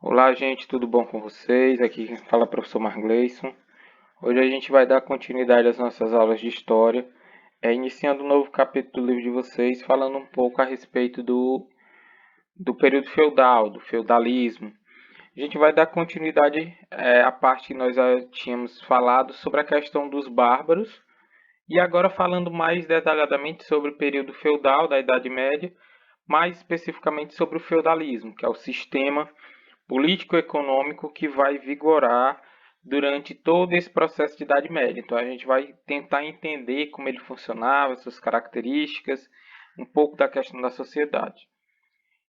Olá, gente, tudo bom com vocês? Aqui quem fala é o professor Margleison. Hoje a gente vai dar continuidade às nossas aulas de história, iniciando um novo capítulo do livro de vocês, falando um pouco a respeito do período feudal, do feudalismo. A gente vai dar continuidade à parte que nós já tínhamos falado sobre a questão dos bárbaros, e agora falando mais detalhadamente sobre o período feudal da Idade Média, mais especificamente sobre o feudalismo, que é o sistema político-econômico que vai vigorar durante todo esse processo de Idade Média. Então a gente vai tentar entender como ele funcionava, suas características, um pouco da questão da sociedade.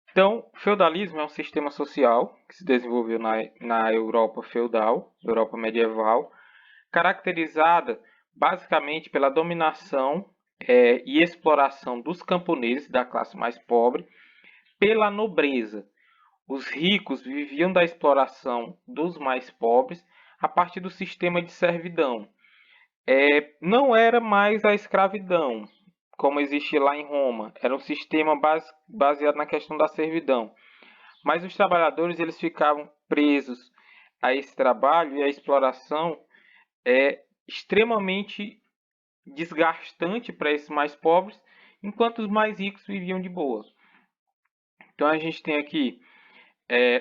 Então, o feudalismo é um sistema social que se desenvolveu na Europa feudal, Europa medieval, caracterizada basicamente pela dominação e exploração dos camponeses, da classe mais pobre, pela nobreza. Os ricos viviam da exploração dos mais pobres a partir do sistema de servidão. Não era mais a escravidão, como existia lá em Roma. Era um sistema baseado na questão da servidão. Mas os trabalhadores eles ficavam presos a esse trabalho e a exploração é extremamente desgastante para esses mais pobres, enquanto os mais ricos viviam de boa. Então a gente tem aqui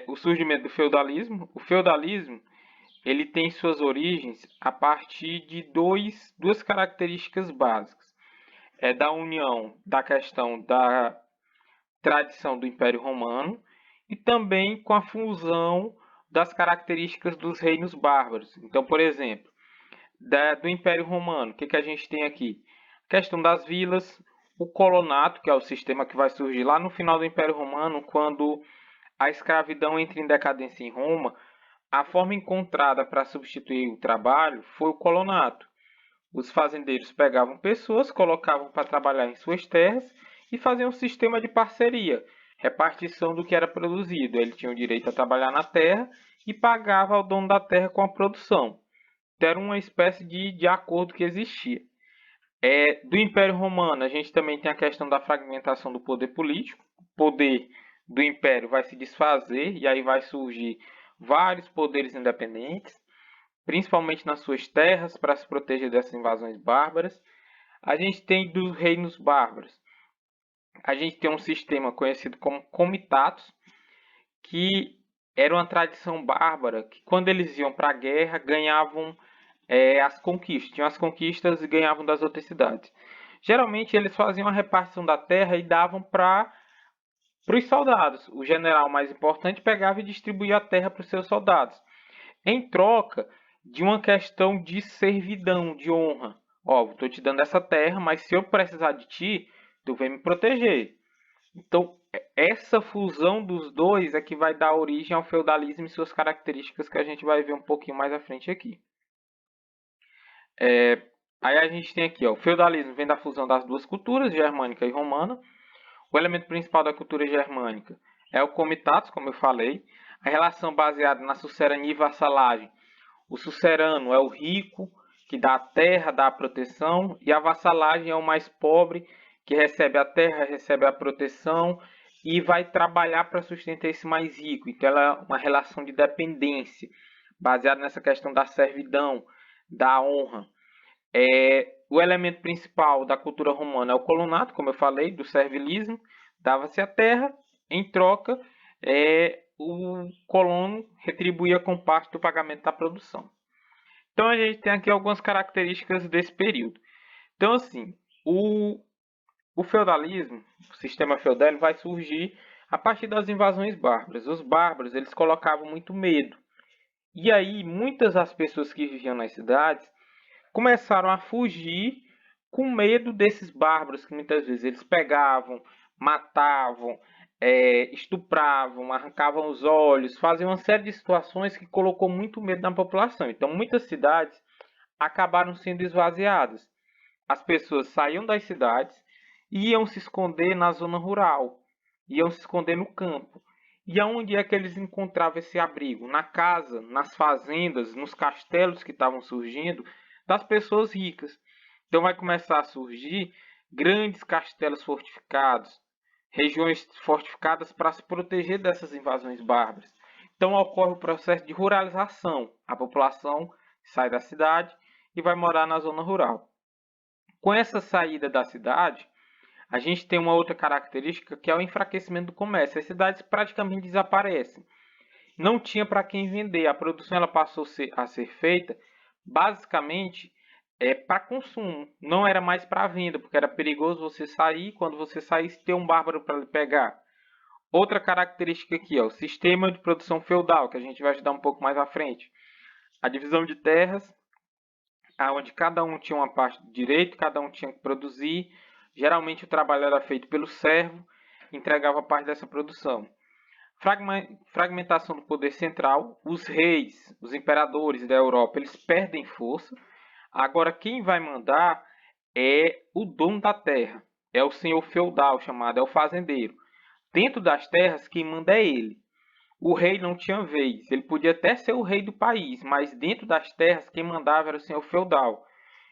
o surgimento do feudalismo. O feudalismo ele tem suas origens a partir de duas características básicas. É da união da questão da tradição do Império Romano e também com a fusão das características dos reinos bárbaros. Então, por exemplo, do Império Romano, o que a gente tem aqui? A questão das vilas, o colonato, que é o sistema que vai surgir lá no final do Império Romano, quando a escravidão entra em decadência em Roma. A forma encontrada para substituir o trabalho foi o colonato. Os fazendeiros pegavam pessoas, colocavam para trabalhar em suas terras e faziam um sistema de parceria, repartição do que era produzido. Ele tinha o direito a trabalhar na terra e pagava ao dono da terra com a produção. Então, era uma espécie de acordo que existia. Do Império Romano, a gente também tem a questão da fragmentação do poder político. O poder do Império vai se desfazer e aí vai surgir vários poderes independentes, principalmente nas suas terras, para se proteger dessas invasões bárbaras. A gente tem dos reinos bárbaros. A gente tem um sistema conhecido como comitatos, que era uma tradição bárbara, que quando eles iam para a guerra, ganhavam as conquistas. Tinham as conquistas e ganhavam das outras cidades. Geralmente eles faziam a repartição da terra e davam para os soldados. O general mais importante pegava e distribuía a terra para os seus soldados, em troca de uma questão de servidão, de honra. Ó, estou te dando essa terra, mas se eu precisar de ti, tu vem me proteger. Então, essa fusão dos dois é que vai dar origem ao feudalismo e suas características que a gente vai ver um pouquinho mais à frente aqui. Aí a gente tem aqui, ó, o feudalismo vem da fusão das duas culturas, germânica e romana. O elemento principal da cultura germânica é o comitatus, como eu falei, a relação baseada na sucerania e vassalagem. O sucerano é o rico, que dá a terra, dá a proteção, e a vassalagem é o mais pobre, que recebe a terra, recebe a proteção e vai trabalhar para sustentar esse mais rico. Então, ela é uma relação de dependência, baseada nessa questão da servidão, da honra. O elemento principal da cultura romana é o colonato, como eu falei, do servilismo. Dava-se a terra, em troca, o colono retribuía com parte do pagamento da produção. Então a gente tem aqui algumas características desse período. Então, assim, o feudalismo, o sistema feudal, vai surgir a partir das invasões bárbaras. Os bárbaros eles colocavam muito medo. E aí, muitas das pessoas que viviam nas cidades começaram a fugir com medo desses bárbaros que muitas vezes eles pegavam, matavam, estupravam, arrancavam os olhos, faziam uma série de situações que colocou muito medo na população. Então, muitas cidades acabaram sendo esvaziadas. As pessoas saíam das cidades e iam se esconder na zona rural, iam se esconder no campo. E aonde é que eles encontravam esse abrigo? Na casa, nas fazendas, nos castelos que estavam surgindo das pessoas ricas. Então vai começar a surgir grandes castelos fortificados, regiões fortificadas para se proteger dessas invasões bárbaras. Então ocorre o processo de ruralização. A população sai da cidade e vai morar na zona rural. Com essa saída da cidade, a gente tem uma outra característica que é o enfraquecimento do comércio. As cidades praticamente desaparecem. Não tinha para quem vender. A produção ela passou a ser feita basicamente para consumo. Não era mais para venda, porque era perigoso você sair. Quando você saísse, ter um bárbaro para lhe pegar. Outra característica aqui, ó, o sistema de produção feudal, que a gente vai estudar um pouco mais à frente. A divisão de terras, onde cada um tinha uma parte de direito, cada um tinha que produzir. Geralmente o trabalho era feito pelo servo, entregava parte dessa produção. Fragmentação do poder central. Os reis, os imperadores da Europa, eles perdem força. Agora quem vai mandar é o dono da terra. É o senhor feudal chamado, é o fazendeiro. Dentro das terras, quem manda é ele. O rei não tinha vez. Ele podia até ser o rei do país, mas dentro das terras, quem mandava era o senhor feudal.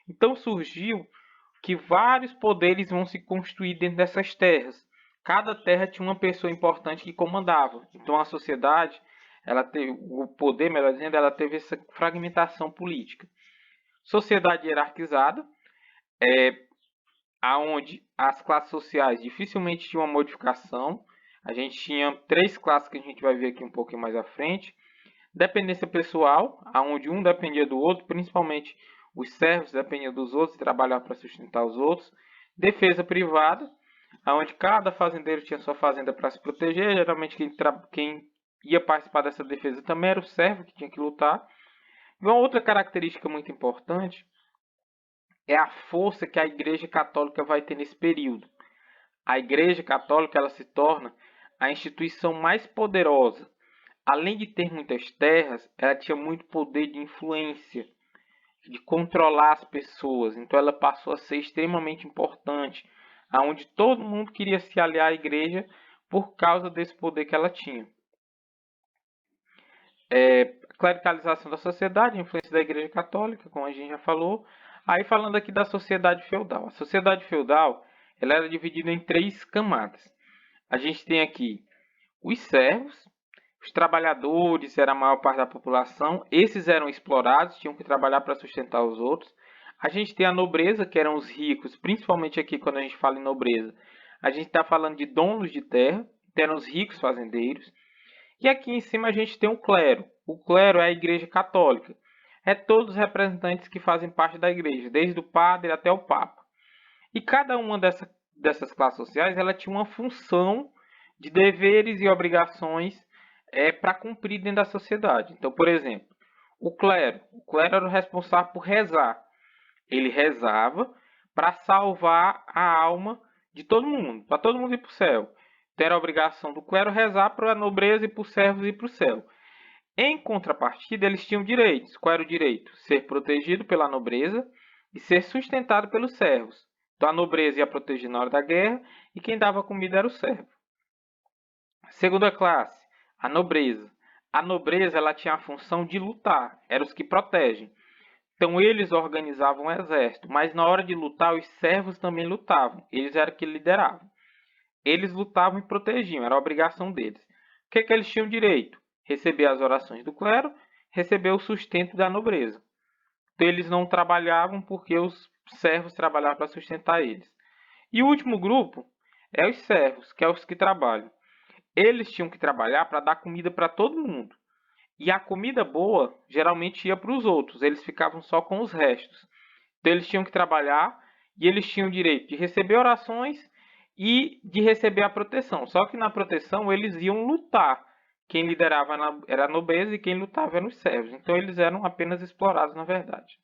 Então surgiu que vários poderes vão se construir dentro dessas terras. Cada terra tinha uma pessoa importante que comandava. Então a sociedade, ela teve, o poder, melhor dizendo, ela teve essa fragmentação política. Sociedade hierarquizada, aonde as classes sociais dificilmente tinham uma modificação. A gente tinha 3 classes que a gente vai ver aqui um pouquinho mais à frente. Dependência pessoal, aonde um dependia do outro, principalmente os servos dependiam dos outros e trabalhavam para sustentar os outros. Defesa privada, aonde cada fazendeiro tinha sua fazenda para se proteger. Geralmente quem ia participar dessa defesa também era o servo que tinha que lutar. E uma outra característica muito importante é a força que a Igreja Católica vai ter nesse período. A Igreja Católica ela se torna a instituição mais poderosa. Além de ter muitas terras, ela tinha muito poder de influência, de controlar as pessoas. Então ela passou a ser extremamente importante, aonde todo mundo queria se aliar à igreja por causa desse poder que ela tinha. Clericalização da sociedade, influência da Igreja Católica, como a gente já falou. Aí falando aqui da sociedade feudal. A sociedade feudal ela era dividida em 3 camadas. A gente tem aqui os servos, os trabalhadores, era a maior parte da população. Esses eram explorados, tinham que trabalhar para sustentar os outros. A gente tem a nobreza, que eram os ricos, principalmente aqui quando a gente fala em nobreza. A gente está falando de donos de terra, que eram os ricos fazendeiros. E aqui em cima a gente tem o clero. O clero é a igreja católica. É todos os representantes que fazem parte da igreja, desde o padre até o papa. E cada uma dessas classes sociais ela tinha uma função de deveres e obrigações para cumprir dentro da sociedade. Então, por exemplo, o clero era o responsável por rezar. Ele rezava para salvar a alma de todo mundo, para todo mundo ir para o céu. Então, era a obrigação do clero rezar para a nobreza e para os servos ir para o céu. Em contrapartida, eles tinham direitos. Qual era o direito? Ser protegido pela nobreza e ser sustentado pelos servos. Então, a nobreza ia proteger na hora da guerra e quem dava comida era o servo. Segunda classe, a nobreza. A nobreza ela tinha a função de lutar, eram os que protegem. Então eles organizavam o exército, mas na hora de lutar os servos também lutavam, eles eram que lideravam. Eles lutavam e protegiam, era a obrigação deles. O que eles tinham direito? Receber as orações do clero, receber o sustento da nobreza. Então eles não trabalhavam porque os servos trabalhavam para sustentar eles. E o último grupo é os servos, que é os que trabalham. Eles tinham que trabalhar para dar comida para todo mundo. E a comida boa geralmente ia para os outros, eles ficavam só com os restos. Então eles tinham que trabalhar e eles tinham o direito de receber orações e de receber a proteção. Só que na proteção eles iam lutar. Quem liderava era a nobreza e quem lutava eram os servos. Então eles eram apenas explorados na verdade.